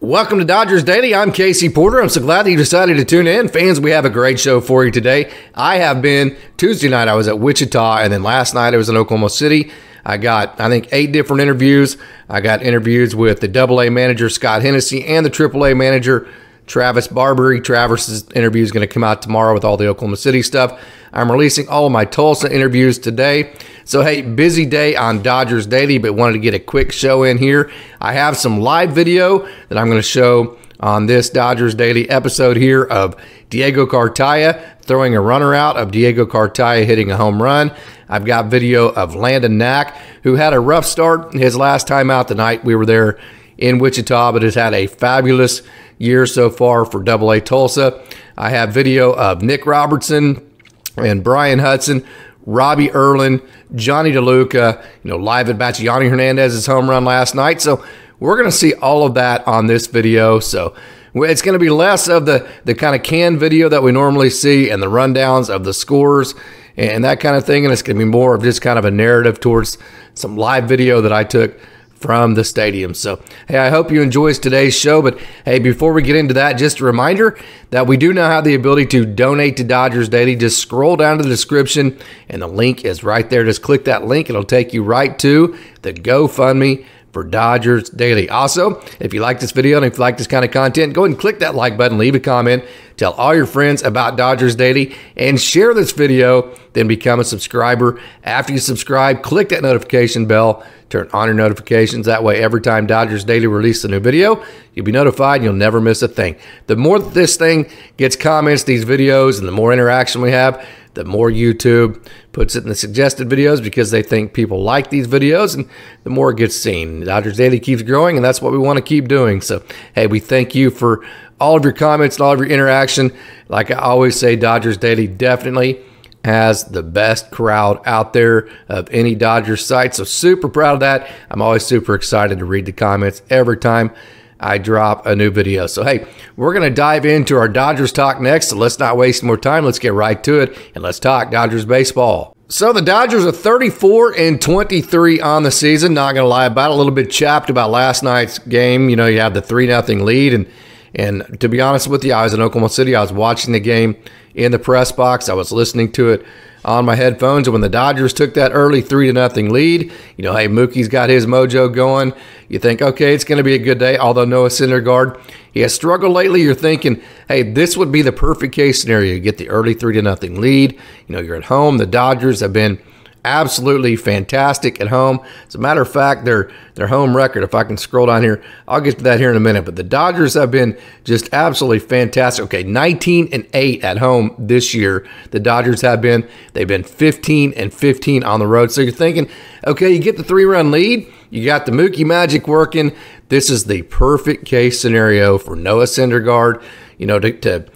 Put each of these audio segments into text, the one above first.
Welcome to Dodgers Daily. I'm Casey Porter. I'm so glad that you decided to tune in. Fans, we have a great show for you today. I have been, Tuesday night I was at Wichita, and then last night I was in Oklahoma City. I got, I think, 8 different interviews. I got interviews with the AA manager, Scott Hennessy, and the AAA manager, Travis Barbery. Travis's interview is going to come out tomorrow with all the Oklahoma City stuff. I'm releasing all of my Tulsa interviews today. So, hey, busy day on Dodgers Daily, but wanted to get a quick show in here. I have some live video that I'm going to show on this Dodgers Daily episode here of Diego Cartaya throwing a runner out, of Diego Cartaya hitting a home run. I've got video of landonknack, who had a rough start his last time out the night we were there in Wichita, but has had a fabulous year so far for AA Tulsa. I have video of Nick Robertson and Brian Hudson, Robbieerlin, JonnyDeluca, live at bats, Yanni Hernandez's home run last night. So we're going to see all of that on this video. So it's going to be less of the kind of canned video that we normally see and the rundowns of the scores and that kind of thing. And it's going to be more of just kind of a narrative towards some live video that I took from the stadium. So, hey, I hope you enjoyed today's show. But, hey, before we get into that, just a reminder that we do now have the ability to donate to Dodgers Daily. Just scroll down to the description, and the link is right there. Just click that link. It'll take you right to the GoFundMe for Dodgers Daily. Also, if you like this video and if you like this kind of content, go ahead and click that like button, leave a comment, tell all your friends about Dodgers Daily, and share this video, then become a subscriber. After you subscribe, click that notification bell, turn on your notifications. That way, every time Dodgers Daily releases a new video, you'll be notified and you'll never miss a thing. The more that this thing gets comments, these videos, and the more interaction we have, the more YouTube puts it in the suggested videos because they think people like these videos, and the more it gets seen. Dodgers Daily keeps growing, and that's what we want to keep doing. So, hey, we thank you for all of your comments and all of your interaction. Like I always say, Dodgers Daily definitely has the best crowd out there of any Dodgers site. So super proud of that. I'm always super excited to read the comments every time I drop a new video. So, hey, we're going to dive into our Dodgers talk next. So let's not waste more time. Let's get right to it, and let's talk Dodgers baseball. So the Dodgers are 34-23 on the season. Not going to lie about it. A little bit chapped about last night's game. You have the 3-0 lead. And to be honest with you, I was in Oklahoma City. I was watching the game in the press box. I was listening to it on my headphones. And when the Dodgers took that early 3-0 lead, hey, Mookie's got his mojo going. You think, okay, it's going to be a good day. Although Noah-Syndergaard, he has struggled lately. You're thinking, hey, this would be the perfect case scenario. You get the early 3-0 lead. You're at home. The Dodgers have been absolutely fantastic at home. As a matter of fact, their home record, if I can scroll down here, I'll get to that here in a minute, but the Dodgers have been just absolutely fantastic. Okay, 19-8 at home this year. The Dodgers have been. They've been 15-15 on the road. So you're thinking, okay, you get the 3-run lead, you got the Mookie magic working. This is the perfect case scenario for Noah Syndergaard, to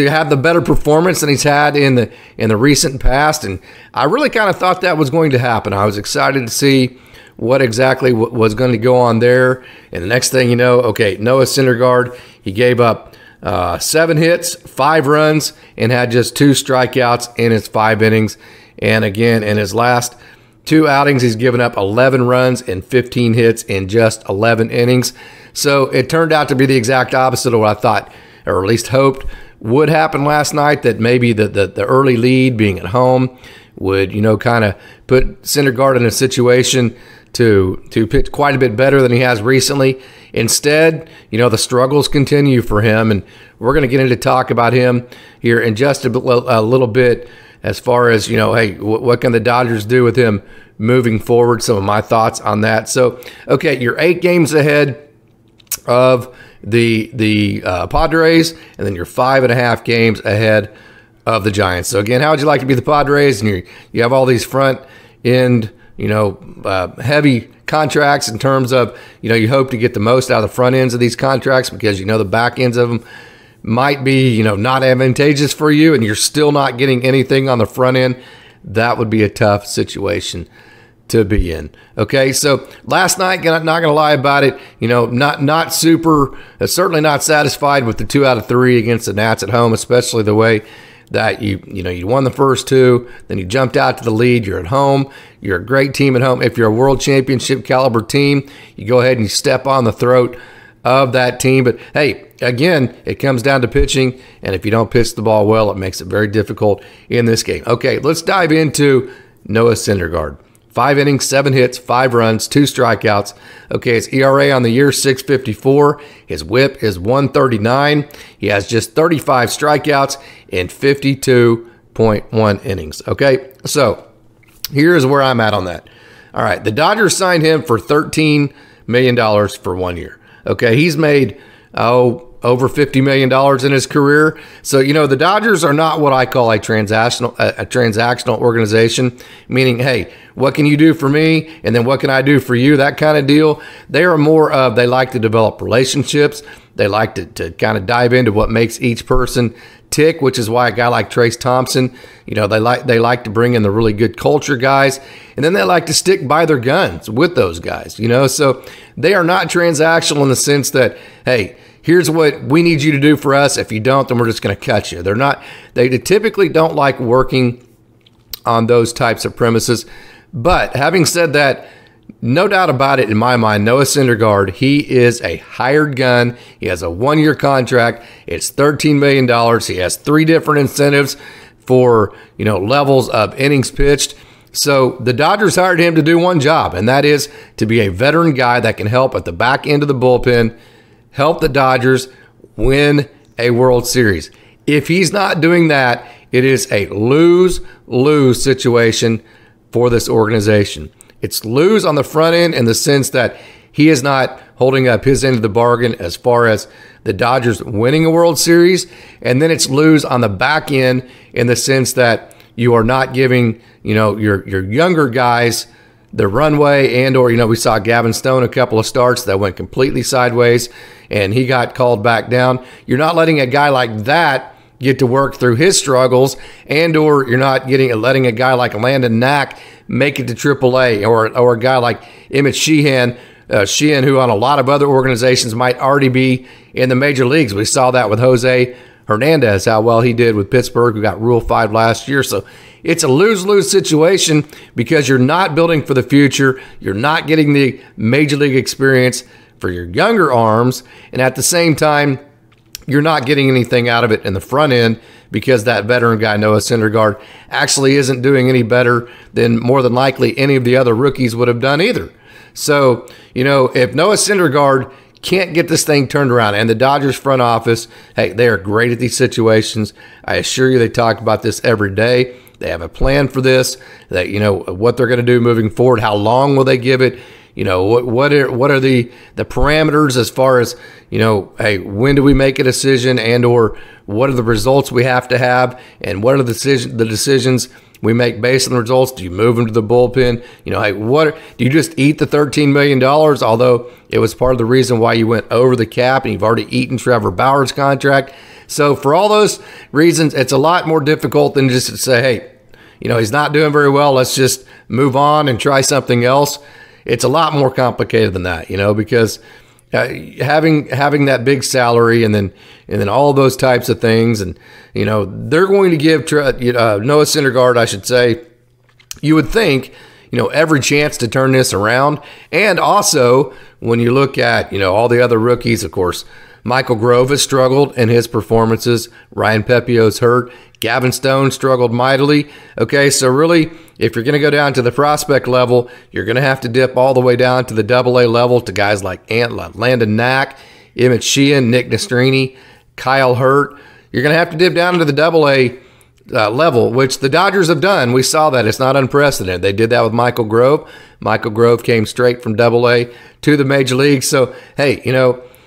have the better performance than he's had in the recent past. And I really kind of thought that was going to happen. I was excited to see what exactly was going to go on there. And the next thing you know, okay, Noah Syndergaard, he gave up 7 hits, 5 runs, and had just 2 strikeouts in his 5 innings. And again, in his last 2 outings, he's given up 11 runs and 15 hits in just 11 innings. So it turned out to be the exact opposite of what I thought, or at least hoped, would happen last night, that maybe the early lead being at home would, kind of put Syndergaard in a situation to pitch quite a bit better than he has recently. Instead, the struggles continue for him, and we're going to get into talk about him here in just a little bit as far as, hey, what can the Dodgers do with him moving forward? Some of my thoughts on that. So, okay, you're 8 games ahead of the Padres, and then you're 5.5 games ahead of the Giants. So again, how would you like to be the Padres? And you have all these front end, heavy contracts in terms of, you hope to get the most out of the front ends of these contracts because the back ends of them might be, not advantageous for you, and you're still not getting anything on the front end. That would be a tough situation to be in. Okay, so last night, not going to lie about it, not super, certainly not satisfied with the 2 out of 3 against the Nats at home, especially the way that you won the first two, then you jumped out to the lead, you're at home, you're a great team at home. If you're a world championship caliber team, you go ahead and you step on the throat of that team. But hey, again, it comes down to pitching, and if you don't pitch the ball well, it makes it very difficult in this game. Okay, let's dive into Noah Syndergaard. 5 innings, 7 hits, 5 runs, 2 strikeouts. Okay, his ERA on the year, 6.54. His whip is 139. He has just 35 strikeouts in 52.1 innings. Okay, so here's where I'm at on that. All right, the Dodgers signed him for $13 million for 1 year. Okay, he's made, over $50 million in his career. So, the Dodgers are not what I call a transactional organization, meaning, hey, what can you do for me? And then what can I do for you? That kind of deal. They are more of, they like to develop relationships. They like to kind of dive into what makes each person tick, which is why a guy like Trace Thompson, they like to bring in the really good culture guys. And then they like to stick by their guns with those guys, So they are not transactional in the sense that, hey, here's what we need you to do for us. If you don't, then we're just going to cut you. They typically don't like working on those types of premises. But having said that, no doubt about it, in my mind, Noah Syndergaard, he is a hired gun. He has a 1-year contract. It's $13 million. He has 3 different incentives for, levels of innings pitched. So the Dodgers hired him to do one job, and that is to be a veteran guy that can help at the back end of the bullpen, help the Dodgers win a World Series. If he's not doing that, it is a lose-lose situation for this organization. It's lose on the front end in the sense that he is not holding up his end of the bargain as far as the Dodgers winning a World Series, and then it's lose on the back end in the sense that you are not giving, your younger guys the runway, and or, we saw Gavin Stone a couple of starts that went completely sideways and he got called back down. You're not letting a guy like that get to work through his struggles, and or you're not letting a guy like Landonknack make it to AAA, or a guy like Emmett Sheehan, who on a lot of other organizations might already be in the major leagues. We saw that with Jose Hernandez, how well he did with Pittsburgh, who got Rule 5 last year. So it's a lose-lose situation because you're not building for the future. You're not getting the major league experience for your younger arms, and at the same time, you're not getting anything out of it in the front end because that veteran guy, Noah Syndergaard, actually isn't doing any better than more than likely any of the other rookies would have done either. So, if Noah Syndergaard can't get this thing turned around, and the Dodgers front office, hey, they are great at these situations. I assure you they talk about this every day. They have a plan for this, that, what they're going to do moving forward. How long will they give it? What are the parameters as far as, hey, when do we make a decision, and or what are the results we have to have, and what are the decisions we make based on the results? Do you move them to the bullpen? Hey, do you just eat the $13 million? Although it was part of the reason why you went over the cap, and you've already eaten Trevor Bauer's contract. So for all those reasons, it's a lot more difficult than just to say, hey, he's not doing very well, let's just move on and try something else. It's a lot more complicated than that, because having that big salary and then all those types of things, and they're going to give Noah Syndergaard, I should say, you would think, every chance to turn this around. And also, when you look at all the other rookies, of course, Michael Grove has struggled in his performances. Ryan Pepio's hurt. Gavin Stone struggled mightily. Okay, so really, if you're going to go down to the prospect level, you're going to have to dip all the way down to the AA level to guys like Landonknack, Emmett Sheehan, Nick Nastrini, Kyle Hurt. You're going to have to dip down to the AA level, which the Dodgers have done. We saw that. It's not unprecedented. They did that with Michael Grove. Michael Grove came straight from AA to the major leagues. So, hey,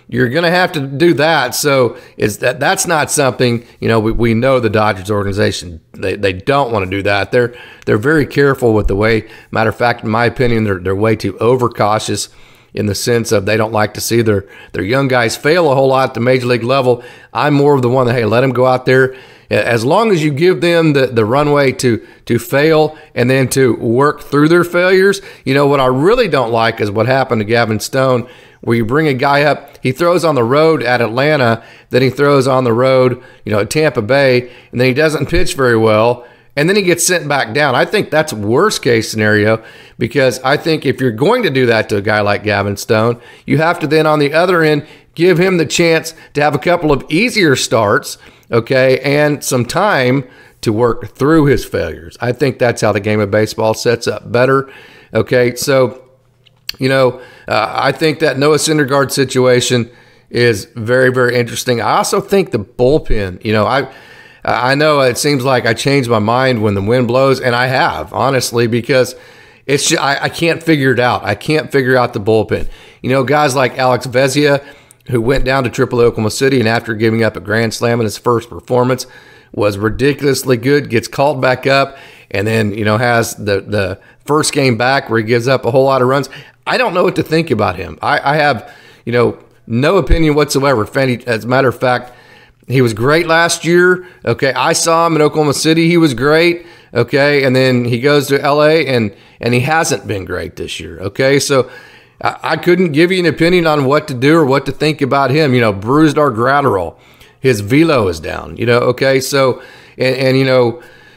you're going to have to do that. So that's not something, we know the Dodgers organization, they don't want to do that. They're very careful with the way, matter of fact, in my opinion, they're way too overcautious in the sense of they don't like to see their young guys fail a whole lot at the major league level. I'm more of the one that, hey, let them go out there. As long as you give them the runway to fail and then to work through their failures. What I really don't like is what happened to Gavin Stone, where you bring a guy up, he throws on the road at Atlanta, then he throws on the road, at Tampa Bay, and then he doesn't pitch very well, and then he gets sent back down. I think that's worst case scenario, because I think if you're going to do that to a guy like Gavin Stone, you have to then on the other end give him the chance to have a couple of easier starts, okay, and some time to work through his failures. I think that's how the game of baseball sets up better. Okay, so, I think that Noah Syndergaard situation is very, very interesting. I also think the bullpen, I know it seems like I change my mind when the wind blows, and I have, honestly, because it's just, I can't figure it out. I can't figure out the bullpen. Guys like alexvesia, who went down to AAA Oklahoma City, and after giving up a grand slam in his first performance, was ridiculously good, gets called back up, and then, has the first game back where he gives up a whole lot of runs. I don't know what to think about him. I have, no opinion whatsoever. As a matter of fact, he was great last year. Okay, I saw him in Oklahoma City. He was great. Okay, and then he goes to LA, and he hasn't been great this year. Okay, so I couldn't give you an opinion on what to do or what to think about him. Bruised our Gratterall. His velo is down. Okay, so and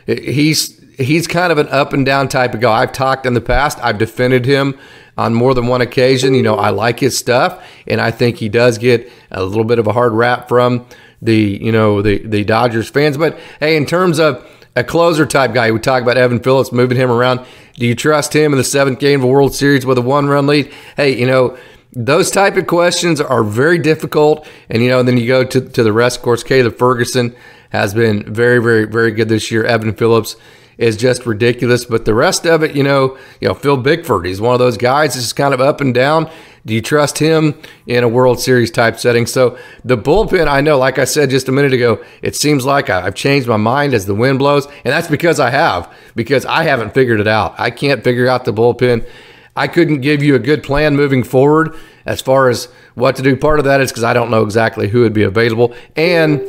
he's kind of an up and down type of guy. I've talked in the past. I've defended him on more than one occasion. I like his stuff, and I think he does get a little bit of a hard rap from the Dodgers fans. But hey, in terms of a closer type guy, we talk about Evan Phillips, moving him around. Do you trust him in the 7th game of a World Series with a 1-run lead? Hey, those type of questions are very difficult. And, then you go to the rest. Of course, Caleb Ferguson has been very, very, very good this year. Evan Phillips is just ridiculous. But the rest of it, Phil Bickford, he's one of those guys that's kind of up and down. Do you trust him in a World Series type setting? So the bullpen, I know, like I said just a minute ago, it seems like I've changed my mind as the wind blows. And that's because I haven't figured it out. I can't figure out the bullpen. I couldn't give you a good plan moving forward as far as what to do. Part of that is because I don't know exactly who would be available. And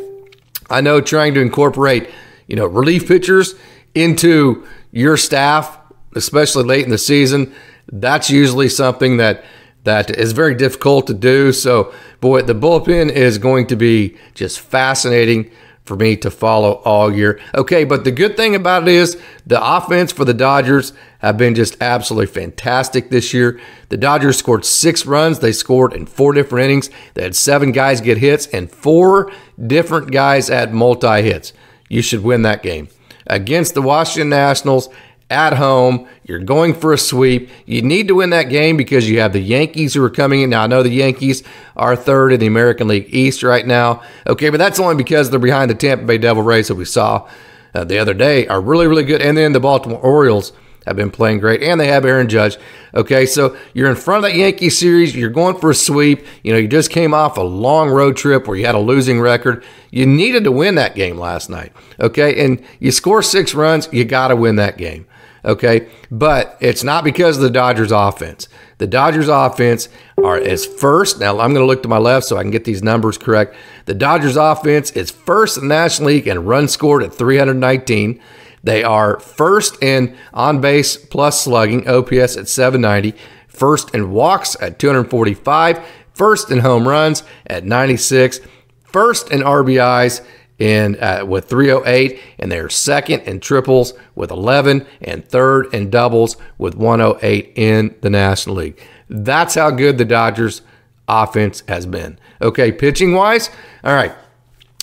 I know trying to incorporate, relief pitchers into your staff, especially late in the season, that's usually something that is very difficult to do. So, boy, the bullpen is going to be just fascinating for me to follow all year. Okay, but the good thing about it is the offense for the Dodgers have been just absolutely fantastic this year. The Dodgers scored 6 runs. They scored in 4 different innings. They had 7 guys get hits and 4 different guys at multi-hits. You should win that game. Against the Washington Nationals, at home, you're going for a sweep. You need to win that game because you have the Yankees who are coming in. Now, I know the Yankees are 3rd in the American League East right now. Okay, but that's only because they're behind the Tampa Bay Devil Rays that we saw the other day are really, really good. And then the Baltimore Orioles have been playing great, and they have Aaron Judge. Okay, so you're in front of that Yankee series. You're going for a sweep. You just came off a long road trip where you had a losing record. You needed to win that game last night. Okay, and you score 6 runs. You got to win that game. Okay, but it's not because of the Dodgers offense. The Dodgers offense is first. Now, I'm going to look to my left so I can get these numbers correct. The Dodgers offense is first in the National League in runs scored at 319. They are first in on-base plus slugging, OPS at 790. First in walks at 245. First in home runs at 96. First in RBIs with 308, and they're second in triples with 11 and third in doubles with 108 in the National League. That's how good the Dodgers offense has been. Okay, pitching wise, all right,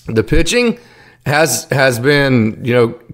the pitching has been,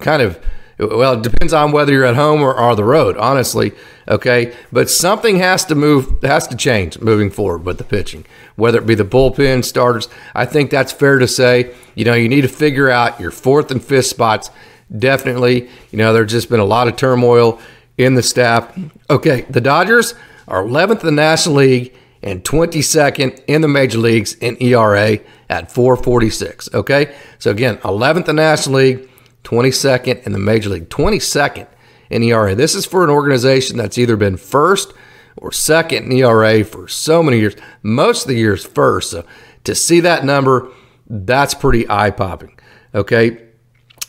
kind of, well, it depends on whether you're at home or on the road, honestly. Okay, but something has to change moving forward with the pitching, whether it be the bullpen, starters. I think that's fair to say. You need to figure out your 4th and 5th spots. Definitely, there's just been a lot of turmoil in the staff. Okay, the Dodgers are 11th in the National League and 22nd in the major leagues in ERA at 4.46. Okay, so again, 11th in the National League, 22nd in the major league, 22nd in ERA. This is for an organization that's either been first or second in ERA for so many years, most of the years first. So to see that number, that's pretty eye-popping. Okay,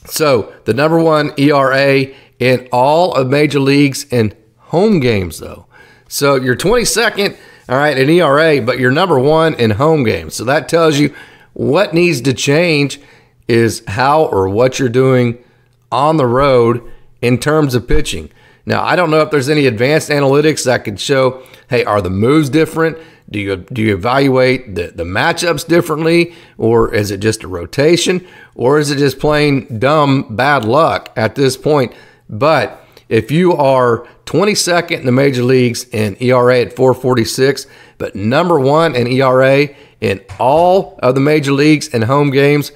so the number 1 ERA in all of major leagues in home games, though. So you're 22nd. All right, an ERA, but you're number 1 in home games. So that tells you what needs to change is how or what you're doing on the road in terms of pitching. Now, I don't know if there's any advanced analytics that could show, hey, are the moves different? Do you evaluate the matchups differently? Or is it just a rotation? Or is it just plain dumb bad luck at this point? But if you are 22nd in the major leagues in ERA at 4.46, but number 1 in ERA in all of the major leagues in home games,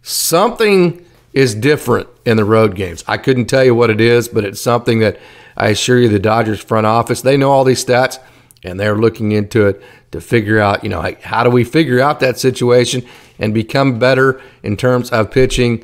something is different in the road games. I couldn't tell you what it is, but it's something that I assure you the Dodgers front office, they know all these stats, and they're looking into it to figure out, how do we figure out that situation and become better in terms of pitching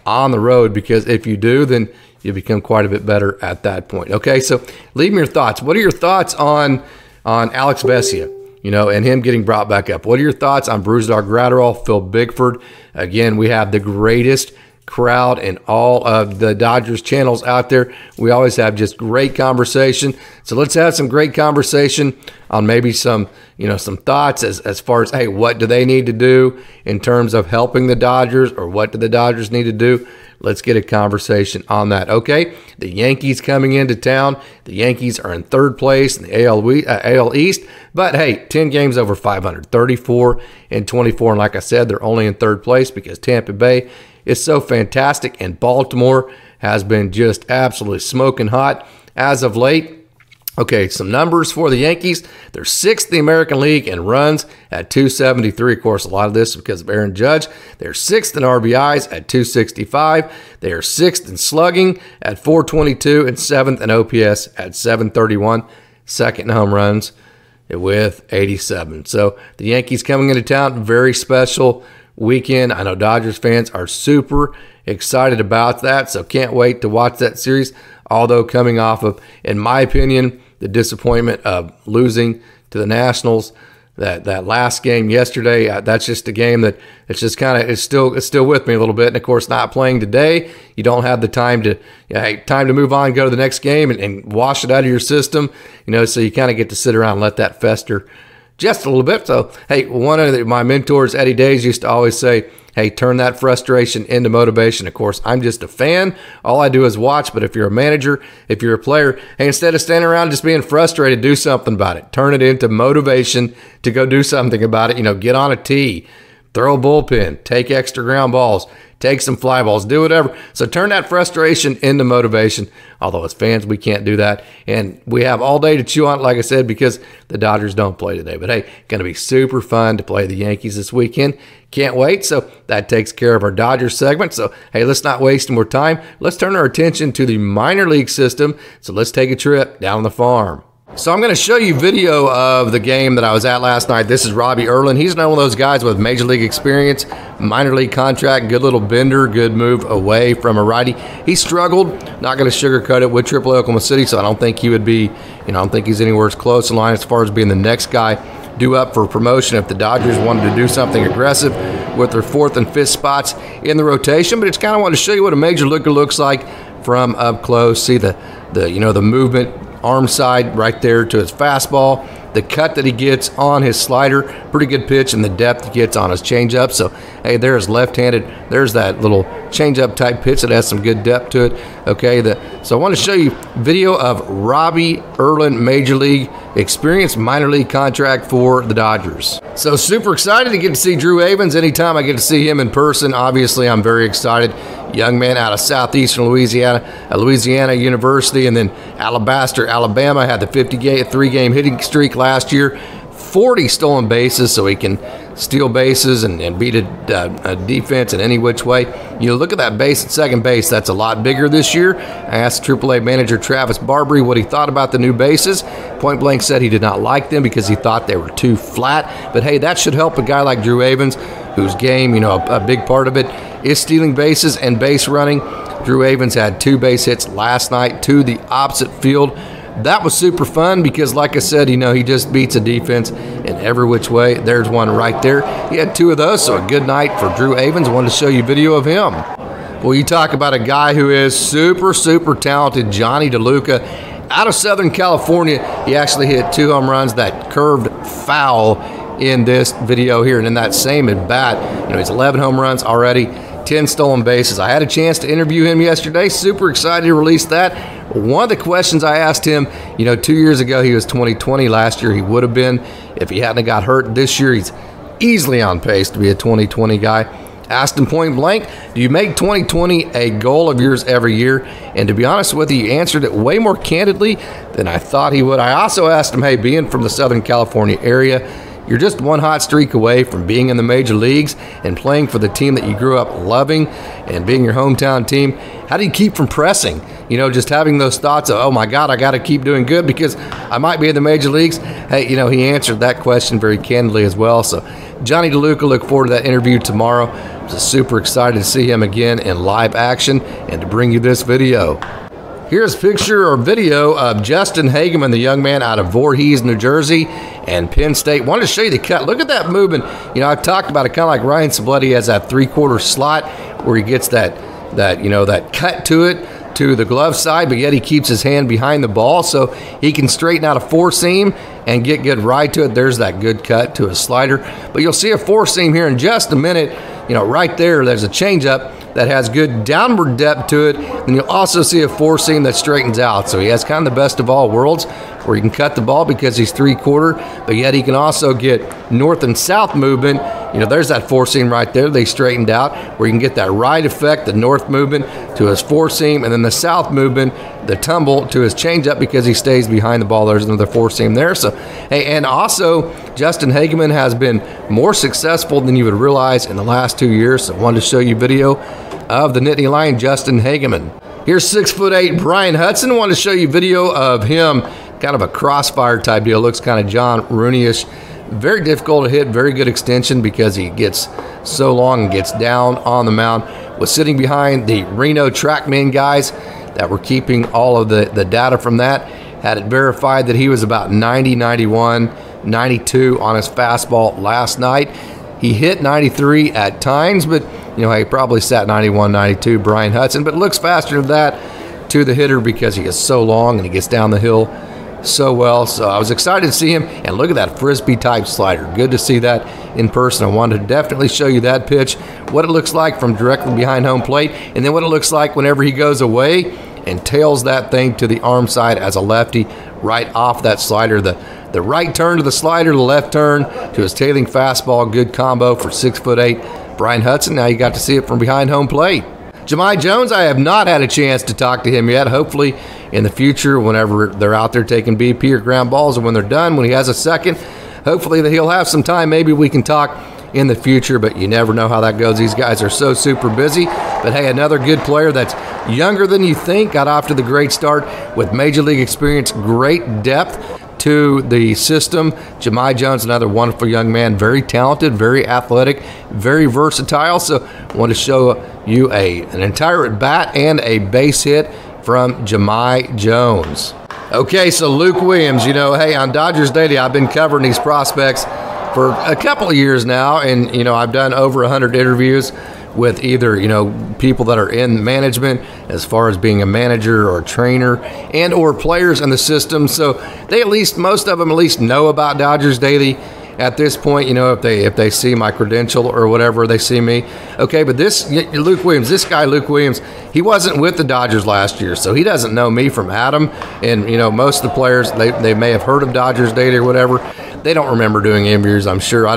on the road? Because if you do, then you become quite a bit better at that point. Okay, so leave me your thoughts. What are your thoughts on alexvesia? And him getting brought back up. What are your thoughts on Brusdar Graterol, Phil Bickford? Again, we have the greatest crowd in all of the Dodgers channels out there. We always have just great conversation. So let's have some great conversation on maybe some thoughts as far as, hey, what do they need to do in terms of helping the Dodgers, or what do the Dodgers need to do? Let's get a conversation on that. Okay, the Yankees coming into town. The Yankees are in 3rd place in the AL East, but hey, 10 games over 500, 34-24, and like I said, they're only in 3rd place because Tampa Bay is so fantastic, and Baltimore has been just absolutely smoking hot as of late. Okay, some numbers for the Yankees. They're 6th in the American League in runs at 273. Of course, a lot of this is because of Aaron Judge. They're 6th in RBIs at 265. They are 6th in slugging at 422 and 7th in OPS at 731. 2nd in home runs with 87. So the Yankees coming into town, very special weekend. I know Dodgers fans are super excited about that, so can't wait to watch that series. Although coming off of, in my opinion, the disappointment of losing to the Nationals, that last game yesterday, that's just a game that it's just kind of it's still with me a little bit. And of course, not playing today, you don't have the time to move on, go to the next game, and wash it out of your system. So you kind of get to sit around and let that fester just a little bit. So, hey, one of my mentors, Eddie Days, used to always say, hey, turn that frustration into motivation. Of course, I'm just a fan. All I do is watch. But if you're a manager, if you're a player, hey, instead of standing around just being frustrated, do something about it. Turn it into motivation to go do something about it. Get on a tee, throw a bullpen, take extra ground balls, take some fly balls, do whatever. So turn that frustration into motivation. Although as fans, we can't do that. And we have all day to chew on it, like I said, because the Dodgers don't play today. But hey, going to be super fun to play the Yankees this weekend. Can't wait. So that takes care of our Dodgers segment. So hey, let's not waste more time. Let's turn our attention to the minor league system. So let's take a trip down the farm. So I'm going to show you video of the game that I was at last night. This is Robbieerlin. He's one of those guys with major league experience, minor league contract, good little bender, good move away from a righty. He struggled, not going to sugarcoat it, with AAA Oklahoma City, so I don't think he would be, I don't think he's anywhere close in line as far as being the next guy due up for promotion if the Dodgers wanted to do something aggressive with their 4th and 5th spots in the rotation. But it's kind of wanted to show you what a major leaguer looks like from up close. See the movement, arm side right there to his fastball, the cut that he gets on his slider, pretty good pitch, and the depth he gets on his changeup. So, hey, there's left-handed. There's that little changeup type pitch that has some good depth to it. Okay, so I want to show you video of Robbieerlin major league experience, minor league contract for the Dodgers. So super excited to get to see Drewavans. Anytime I get to see him in person, obviously I'm very excited. Young man out of southeastern Louisiana University, and then Alabaster, Alabama, had the 53-game hitting streak last year. 40 stolen bases, so he can steal bases and beat a defense in any which way. Look at that base at second base. That's a lot bigger this year. I asked AAA manager Travis Barbary what he thought about the new bases. Point blank said he did not like them because he thought they were too flat. But hey, that should help a guy like Drewavans, whose game, a big part of it is stealing bases and base running. Drewavans had 2 base hits last night to the opposite field. That was super fun because, like I said, he just beats a defense in every which way. There's one right there. He had 2 of those, so a good night for Drewavans. I wanted to show you video of him. Well, you talk about a guy who is super, super talented, Jonnydeluca. Out of Southern California, he actually hit 2 home runs that curved foul in this video here. And in that same at bat, he's 11 home runs already, 10 stolen bases. I had a chance to interview him yesterday. Super excited to release that. One of the questions I asked him, 2 years ago, he was 2020. Last year, he would have been if he hadn't got hurt. This year, he's easily on pace to be a 2020 guy. Asked him point blank, do you make 2020 a goal of yours every year? And to be honest with you, he answered it way more candidly than I thought he would. I also asked him, hey, being from the Southern California area, you're just one hot streak away from being in the major leagues and playing for the team that you grew up loving and being your hometown team. How do you keep from pressing? Just having those thoughts of, oh my God, I got to keep doing good because I might be in the major leagues. Hey, he answered that question very candidly as well. So JonnyDeluca, look forward to that interview tomorrow. I was super excited to see him again in live action and to bring you this video. Here's a picture or video of Justin Hagenman, the young man out of Voorhees, New Jersey, and Penn State. Wanted to show you the cut. Look at that movement. I've talked about it kind of like Ryan Sabletti has that three-quarter slot where he gets that cut to it, to the glove side, but yet he keeps his hand behind the ball so he can straighten out a four-seam and get good right to it. There's that good cut to his slider. But you'll see a four-seam here in just a minute. Right there's a changeup that has good downward depth to it. And you'll also see a four-seam that straightens out. So he has kind of the best of all worlds where he can cut the ball because he's three-quarter, but yet he can also get north and south movement. There's that four-seam right there they straightened out where you can get that right effect, the north movement to his four-seam, and then the south movement, the tumble to his changeup because he stays behind the ball. There's another four-seam there. So, hey, and also Justin Hagenman has been more successful than you would realize in the last 2 years. So I wanted to show you video of the Nittany Lion, Justin Hagenman. Here's 6'8" Brian Hudson. Wanted to show you video of him, kind of a crossfire type deal. Looks kind of John Rooney-ish. Very difficult to hit, very good extension because he gets so long and gets down on the mound. Was sitting behind the Reno TrackMan guys that were keeping all of the data from that. Had it verified that he was about 90, 91, 92 on his fastball last night. He hit 93 at times, but he probably sat 91, 92, Brian Hudson, but looks faster than that to the hitter because he is so long and he gets down the hill so well. So I was excited to see him, and look at that frisbee type slider. Good to see that in person. I wanted to definitely show you that pitch, what it looks like from directly behind home plate, and then what it looks like whenever he goes away and tails that thing to the arm side as a lefty right off that slider. The right turn to the slider, the left turn to his tailing fastball. Good combo for 6'8" Brian Hudson. Now you got to see it from behind home plate. Jahmaijones, I have not had a chance to talk to him yet. Hopefully in the future, whenever they're out there taking BP or ground balls, or when they're done, when he has a second, hopefully that he'll have some time. Maybe we can talk in the future, but you never know how that goes. These guys are so super busy. But hey, another good player that's younger than you think, got off to the great start with major league experience, great depth to the system. Jahmaijones, another wonderful young man, very talented, very athletic, very versatile. So I want to show you an entire at bat and a base hit from Jahmaijones. Okay, so Lukewilliams, hey, on Dodgers Daily, I've been covering these prospects for a couple of years now, and I've done over 100 interviews with either people that are in management as far as being a manager or a trainer and or players in the system. So they most of them at least know about Dodgers Daily at this point, if they see my credential or whatever, they see me. Okay, but this Luke Williams, he wasn't with the Dodgers last year, so he doesn't know me from Adam. And most of the players, they may have heard of Dodgers Daily or whatever. They don't remember doing interviews, I'm sure.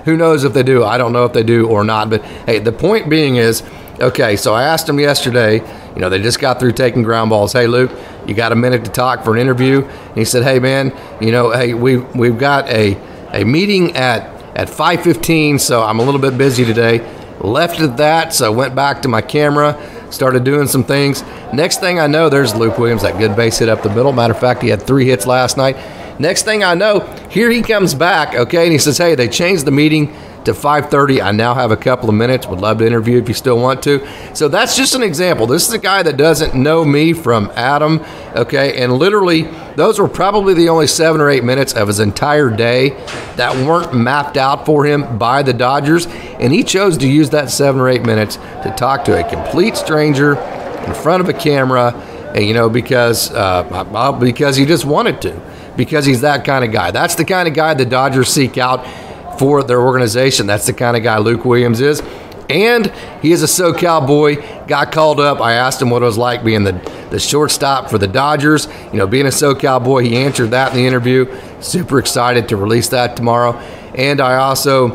Who knows if they do? I don't know if they do or not. But hey, the point being is, okay, so I asked him yesterday, they just got through taking ground balls. Hey, Luke, you got a minute to talk for an interview? And he said, hey, man, hey, we've got a meeting at 5:15, so I'm a little bit busy today. Left it at that, so went back to my camera, started doing some things. Next thing I know, there's Luke Williams, that good base hit up the middle. Matter of fact, he had 3 hits last night. Next thing I know, here he comes back, okay, and he says, hey, they changed the meeting to 5:30. I now have a couple of minutes. Would love to interview if you still want to. So that's just an example. This is a guy that doesn't know me from Adam, okay, and literally those were probably the only 7 or 8 minutes of his entire day that weren't mapped out for him by the Dodgers, and he chose to use that 7 or 8 minutes to talk to a complete stranger in front of a camera, and, because he just wanted to. because he's that kind of guy. That's the kind of guy the Dodgers seek out for their organization. That's the kind of guy Lukewilliams is. And he is a SoCal boy, got called up. I asked him what it was like being the shortstop for the Dodgers. You know, being a SoCal boy, he answered that in the interview. Super excited to release that tomorrow. And I also,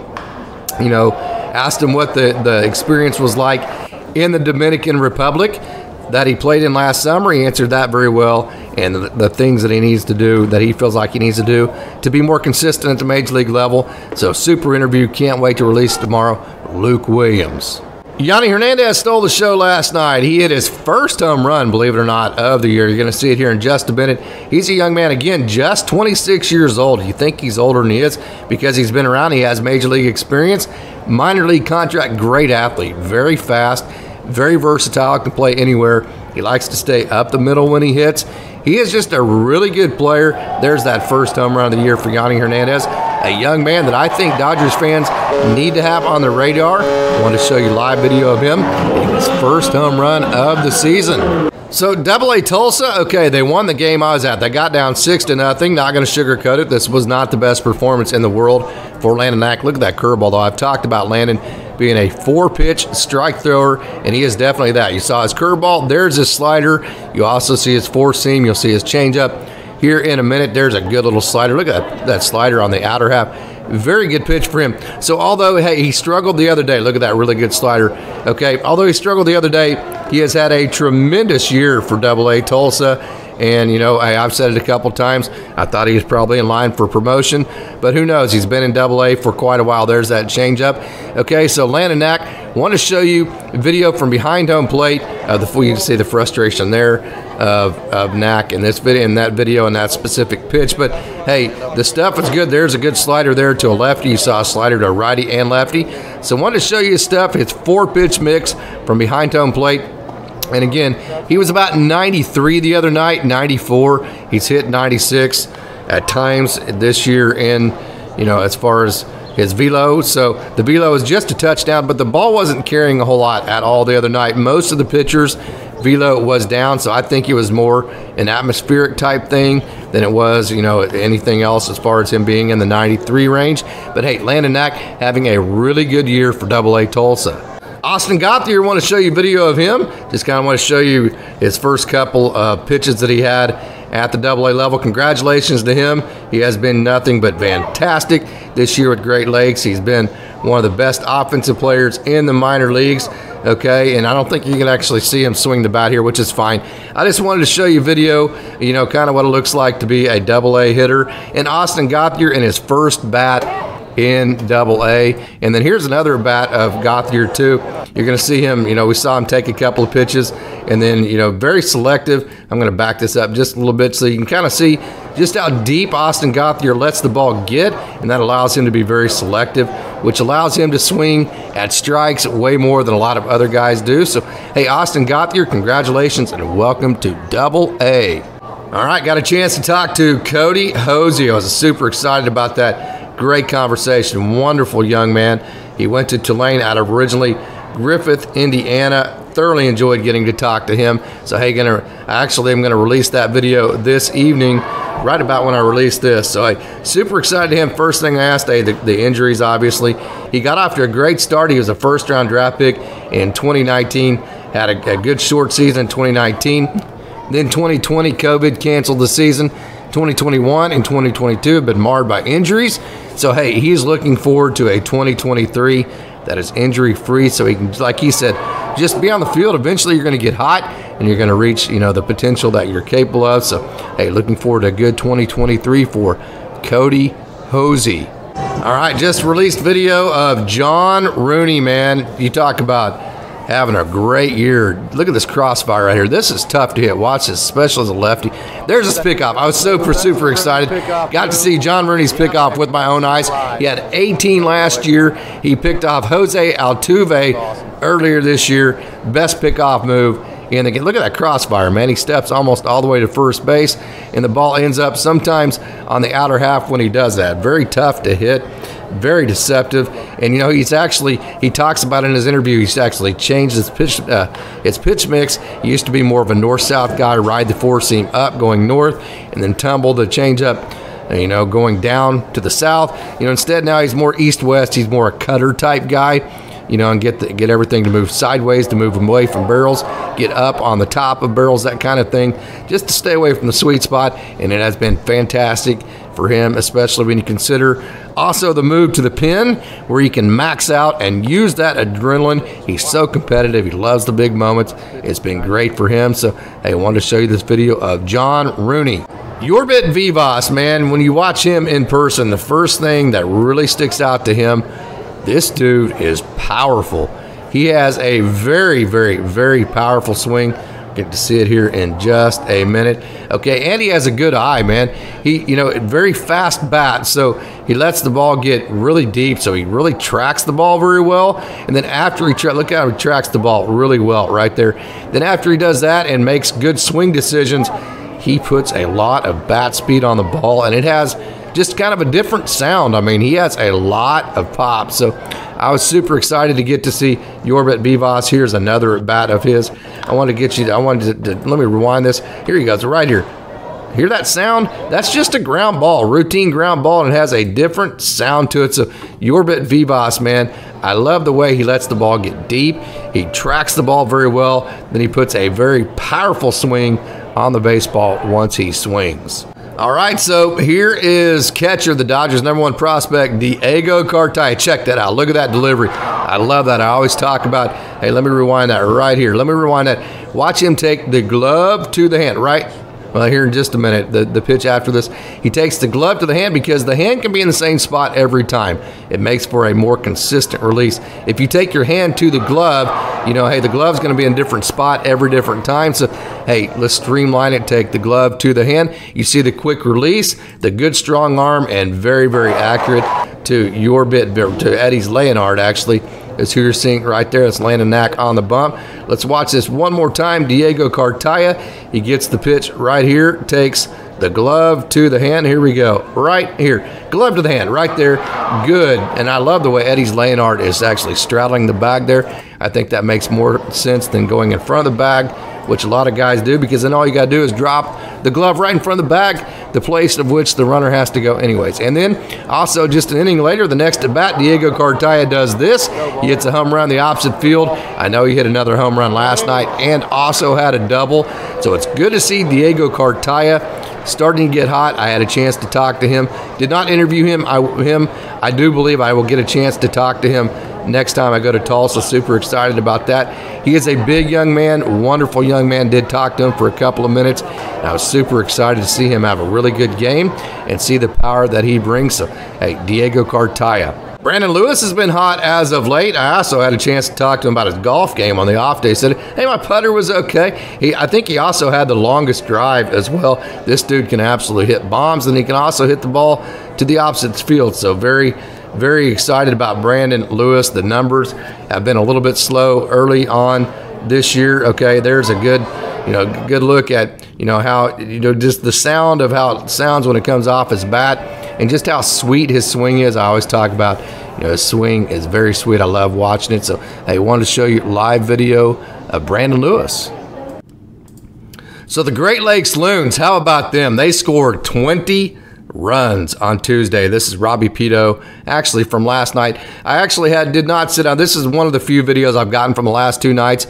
you know, asked him what the experience was like in the Dominican Republic that he played in last summer. He answered that very well, and the things that he needs to do, that he feels like he needs to do to be more consistent at the major league level. So super interview, can't wait to release tomorrow. Lukewilliams. Yanny Hernandez stole the show last night. He hit his first home run, believe it or not, of the year. You're going to see it here in just a minute. He's a young man, again, just 26 years old. You think he's older than he is because he's been around. He has major league experience, minor league contract, great athlete, very fast, very versatile, can play anywhere. He likes to stay up the middle when he hits. He is just a really good player. There's that first home run of the year for Yanny Hernandez, a young man that I think Dodgers fans need to have on the radar. I want to show you live video of him in his first home run of the season. So AA Tulsa, okay, they won the game I was at. They got down 6-0. Not going to sugarcoat it. This was not the best performance in the world for landonknack. Look at that curveball, though. I've talked about Landon being a 4-pitch strike thrower, and he is definitely that. You saw his curveball. There's his slider. You also see his four-seam. You'll see his changeup here in a minute. There's a good little slider. Look at that slider on the outer half. Very good pitch for him. So although, hey, he struggled the other day. Look at that really good slider. Okay, although he struggled the other day, he has had a tremendous year for AA Tulsa. And, you know, I've said it a couple times. I thought he was probably in line for promotion. But who knows? He's been in AA for quite a while. There's that changeup. Okay, so landonknack, want to show you video from behind home plate. You can see the frustration there of Knack in this video, in that video, and that specific pitch. But, hey, the stuff is good. There's a good slider there to a lefty. You saw a slider to a righty and lefty. So I wanted to show you his stuff. It's 4-pitch mix from behind home plate. And again, he was about 93 the other night, 94. He's hit 96 at times this year in, you know, as far as his velo. So the velo is just a touchdown, but the ball wasn't carrying a whole lot at all the other night. Most of the pitchers' velo was down, so I think it was more an atmospheric type thing than it was, you know, anything else as far as him being in the 93 range. But hey, landonknack having a really good year for AA Tulsa. Austingauthier, want to show you video of him. Just kind of want to show you his first couple of pitches that he had at the AA level. Congratulations to him. He has been nothing but fantastic this year with Great Lakes. He's been one of the best offensive players in the minor leagues. Okay, and I don't think you can actually see him swing the bat here, which is fine. I just wanted to show you video, you know, kind of what it looks like to be a AA hitter. And Austingauthier in his first bat in AA. And then here's another bat of Gauthier too. You're going to see him, you know, we saw him take a couple of pitches and then, you know, very selective. I'm going to back this up just a little bit so you can kind of see just how deep Austingauthier lets the ball get, and that allows him to be very selective, which allows him to swing at strikes way more than a lot of other guys do. So, hey, Austingauthier, congratulations and welcome to AA. All right, got a chance to talk to kodyhoese. I was super excited about that. Great conversation. Wonderful young man. He went to Tulane out of originally Griffith, Indiana. Thoroughly enjoyed getting to talk to him. So, hey, I'm going to release that video this evening, right about when I release this. So, hey, super excited to him. First thing I asked, hey, the injuries, obviously. He got off to a great start. He was a first-round draft pick in 2019. Had a good short season in 2019. Then 2020, COVID canceled the season. 2021 and 2022 have been marred by injuries. So, hey, he's looking forward to a 2023 that is injury-free so he can, like he said, just be on the field. Eventually you're going to get hot and you're going to reach, you know, the potential that you're capable of. So, hey, looking forward to a good 2023 for kodyhoese. All right, just released video of John Rooney, man. You talk about having a great year. Look at this crossfire right here. This is tough to hit. Watch this, especially as a lefty. There's his pickoff. I was super excited. Got to see John Rooney's pickoff with my own eyes. He had 18 last year. He picked off Jose Altuve earlier this year. Best pickoff move. And again, look at that crossfire, man. He steps almost all the way to first base, and the ball ends up sometimes on the outer half when he does that. Very tough to hit. very deceptive. And, you know, he talks about in his interview, he's actually changed his pitch mix. He used to be more of a north-south guy, ride the four-seam up, going north, and then tumble the change-up, you know, going down to the south. You know, instead now he's more east-west. He's more a cutter type guy, you know, and get everything to move sideways, to move away from barrels, get up on the top of barrels, that kind of thing, just to stay away from the sweet spot. And it has been fantastic for him, especially when you consider also the move to the pin, where he can max out and use that adrenaline. He's so competitive. He loves the big moments. It's been great for him. So, hey, I wanted to show you this video of John Rooney. Jorbitvivas, man, when you watch him in person, the first thing that really sticks out to him, this dude is powerful. He has a very, very, very powerful swing. Get to see it here in just a minute. Okay, and he has a good eye, man. He, you know, very fast bat, so he lets the ball get really deep, so he really tracks the ball very well. And then after he look how he tracks the ball really well right there. Then after he does that and makes good swing decisions, he puts a lot of bat speed on the ball, and it has just kind of a different sound. I mean, he has a lot of pop. So I was super excited to get to see Jorbitvivas. Here's another at bat of his. I wanted to let me rewind this. Here he goes, right here. Hear that sound? That's just a ground ball, routine ground ball, and it has a different sound to it. So Jorbitvivas, man, I love the way he lets the ball get deep. He tracks the ball very well. Then he puts a very powerful swing on the baseball once he swings. All right, so here is catcher, the Dodgers' #1 prospect, Diegocartaya. Check that out. Look at that delivery. I love that. I always talk about, hey, let me rewind that right here. Let me rewind that. Watch him take the glove to the hand, right? Well, here in just a minute, the pitch after this, he takes the glove to the hand because the hand can be in the same spot every time. It makes for a more consistent release. If you take your hand to the glove, you know, hey, the glove's going to be in a different spot every different time. So, hey, let's streamline it. Take the glove to the hand. You see the quick release, the good strong arm, and very, very accurate to Eddie's Leonard, actually. Is who you're seeing right there. It's Landonknack on the bump. Let's watch this one more time. Diegocartaya, he gets the pitch right here, takes the glove to the hand. Here we go. Right here. Glove to the hand right there. Good. And I love the way Eddie's Leonard is actually straddling the bag there. I think that makes more sense than going in front of the bag, which a lot of guys do, because then all you got to do is drop the glove right in front of the bag, the place of which the runner has to go anyways. And then also just an inning later, the next at bat, Diegocartaya does this. He hits a home run the opposite field. I know he hit another home run last night and also had a double. So it's good to see Diegocartaya starting to get hot. I had a chance to talk to him. Did not interview him. I do believe I will get a chance to talk to him next time I go to Tulsa. Super excited about that. He is a big young man, wonderful young man. Did talk to him for a couple of minutes. And I was super excited to see him have a really good game and see the power that he brings. So, hey, Diegocartaya. Brandonlewis has been hot as of late. I also had a chance to talk to him about his golf game on the off day. He said, hey, my putter was okay. I think he also had the longest drive as well. This dude can absolutely hit bombs, and he can also hit the ball to the opposite field. So very, very excited about Brandonlewis. The numbers have been a little bit slow early on this year. Okay, there's a good, good look at, how, just the sound of how it sounds when it comes off his bat. And just how sweet his swing is. I always talk about, his swing is very sweet. I love watching it. So, I wanted to show you a live video of Brandonlewis. So, the Great Lakes Loons, how about them? They scored 20 runs on Tuesday. This is robbiepeto, actually from last night. I actually did not sit down. This is one of the few videos I've gotten from the last 2 nights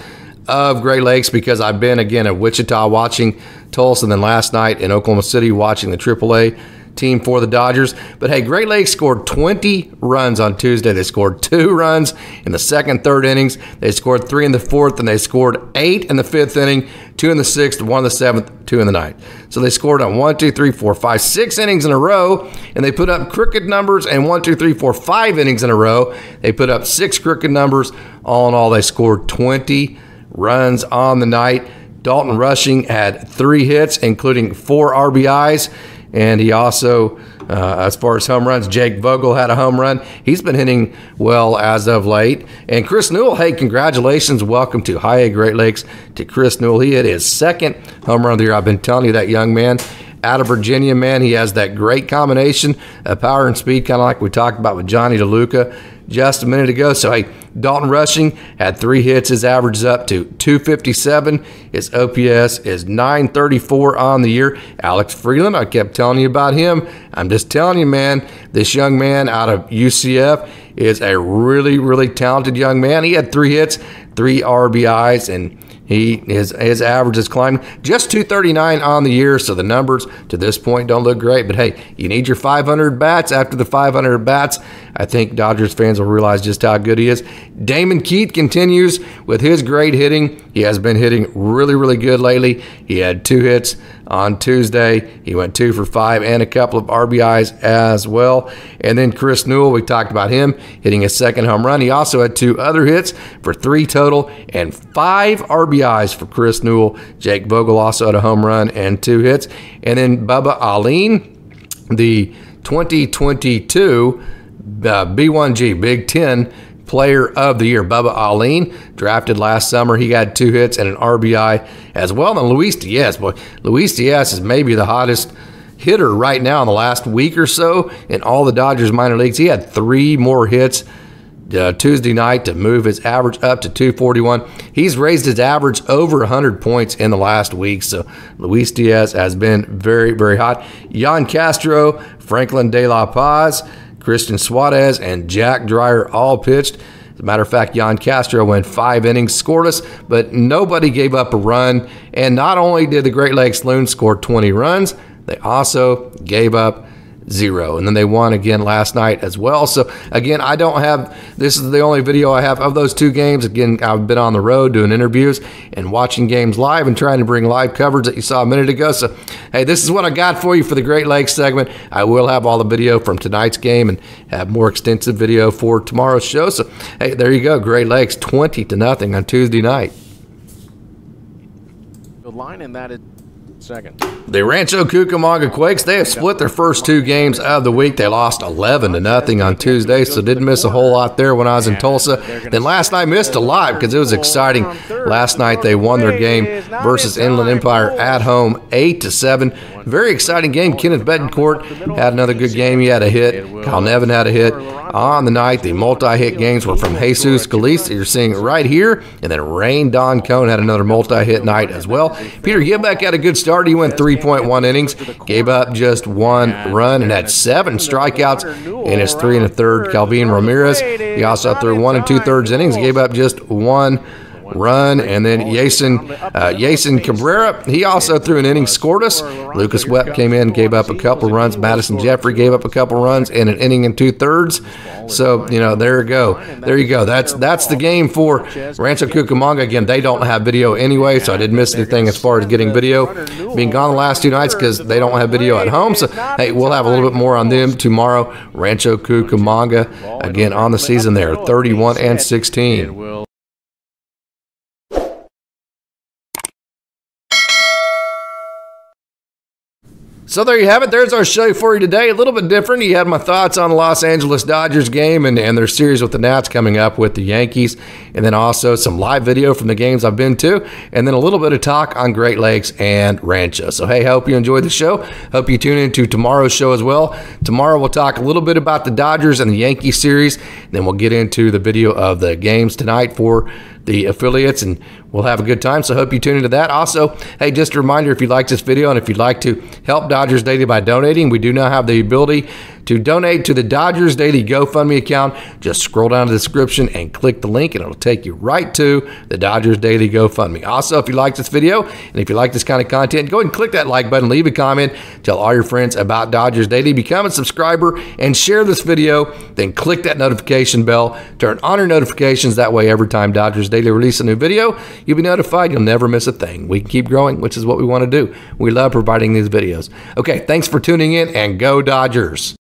of Great Lakes, because I've been, again, at Wichita watching Tulsa, and then last night in Oklahoma City watching the AAA team for the Dodgers. But hey, Great Lakes scored 20 runs on Tuesday. They scored 2 runs in the second, third innings. They scored 3 in the fourth, and they scored 8 in the fifth inning, 2 in the sixth, 1 in the seventh, 2 in the ninth. So they scored on 1, 2, 3, 4, 5, 6 innings in a row, and they put up crooked numbers. And 1, 2, 3, 4, 5 innings in a row, they put up 6 crooked numbers. All in all, they scored 20 runs on the night. Dalton Rushing had 3 hits, including 4 RBIs. And he also, as far as home runs, Jake Vogel had a home run. He's been hitting well as of late. And Chris Newell, hey, congratulations. Welcome to High A Great Lakes to Chris Newell. He hit his 2nd home run of the year. I've been telling you that young man out of Virginia, man. He has that great combination of power and speed, kind of like we talked about with JonnyDeluca just a minute ago. So, hey, Dalton Rushing had 3 hits. His average is up to 257. His OPS is 934 on the year. Alex Freeland, I kept telling you about him. I'm just telling you, man, this young man out of UCF is a really, really talented young man. He had 3 hits, 3 RBIs, and his average is climbing just 239 on the year, so the numbers to this point don't look great. But hey, you need your 500 bats. After the 500 bats, I think Dodgers fans will realize just how good he is. Damon Keith continues with his great hitting. He has been hitting really, really good lately. He had 2 hits on Tuesday. He went 2 for 5 and a couple of RBIs as well. And then Chris Newell, we talked about him hitting his 2nd home run. He also had 2 other hits for 3 total and 5 RBIs for Chris Newell. Jake Vogel also had a home run and 2 hits. And then Bubba Allin, the 2022 B1G Big Ten Player of the Year. Bubba Allin, drafted last summer. He got 2 hits and an RBI as well. And Luis Diaz, boy, Luis Diaz is maybe the hottest hitter right now in the last week or so in all the Dodgers minor leagues. He had 3 more hits Tuesday night to move his average up to 241. He's raised his average over 100 points in the last week. So Luis Diaz has been very, very hot. Yan Castro, Franklin De La Paz, Christian Suarez, and Jack Dreyer all pitched. As a matter of fact, Yan Castro went 5 innings, scoreless, but nobody gave up a run. And not only did the Great Lakes Loons score 20 runs, they also gave up 0. And then they won again last night as well. So again, I don't have, this is the only video I have of those 2 games. Again, I've been on the road doing interviews and watching games live and trying to bring live coverage that you saw a minute ago. So hey, this is what I got for you for the Great Lakes segment. I will have all the video from tonight's game and have more extensive video for tomorrow's show. So hey, there you go. Great Lakes 20-0 on Tuesday night. The line in that is second. The Rancho Cucamonga Quakes, they have split their first 2 games of the week. They lost 11-0 on Tuesday, so didn't miss a whole lot there when I was in Tulsa. Then last night missed a lot because it was exciting. Last night they won their game versus Inland Empire at home 8-7. Very exciting game. Kenneth Betancourt had another good game. He had a hit. Kyle Nevin had a hit. On the night, the multi-hit games were from Jesus Calise, you're seeing it right here, and then Rain Don Cone had another multi-hit night as well. Peter Gilbeck had a good start. He went 3.1 innings, gave up just 1 run, and had 7 strikeouts in his 3 1/3. Calvin Ramirez, he also threw 1 2/3 innings, gave up just 1 run. And then Yason Cabrera, he also threw an inning, scoreless. Lucas Webb came in, gave up a couple runs. Madison Jeffrey gave up a couple runs in an inning and 2/3. So, you know, there you go. There you go. That's the game for Rancho Cucamonga. Again, they don't have video anyway, so I didn't miss anything as far as getting video. Being gone the last 2 nights because they don't have video at home. So, hey, we'll have a little bit more on them tomorrow. Rancho Cucamonga, again, on the season there, 31-16. So there you have it. There's our show for you today. A little bit different. You had my thoughts on the Los Angeles Dodgers game and their series with the Nats coming up with the Yankees. And then also some live video from the games I've been to. And then a little bit of talk on Great Lakes and Rancho. So, hey, hope you enjoyed the show. Hope you tune into tomorrow's show as well. Tomorrow we'll talk a little bit about the Dodgers and the Yankees series. Then we'll get into the video of the games tonight for the affiliates, and we'll have a good time. So hope you tune into that. Also, hey, just a reminder, if you like this video and if you'd like to help Dodgers Daily by donating, we do now have the ability to donate to the Dodgers Daily GoFundMe account. Just scroll down to the description and click the link, and it'll take you right to the Dodgers Daily GoFundMe. Also, if you like this video and if you like this kind of content, go ahead and click that like button, leave a comment, tell all your friends about Dodgers Daily, become a subscriber, and share this video. Then click that notification bell, turn on your notifications. That way, every time Dodgers Daily release a new video, you'll be notified. You'll never miss a thing. We can keep growing, which is what we want to do. We love providing these videos. Okay, thanks for tuning in, and go Dodgers.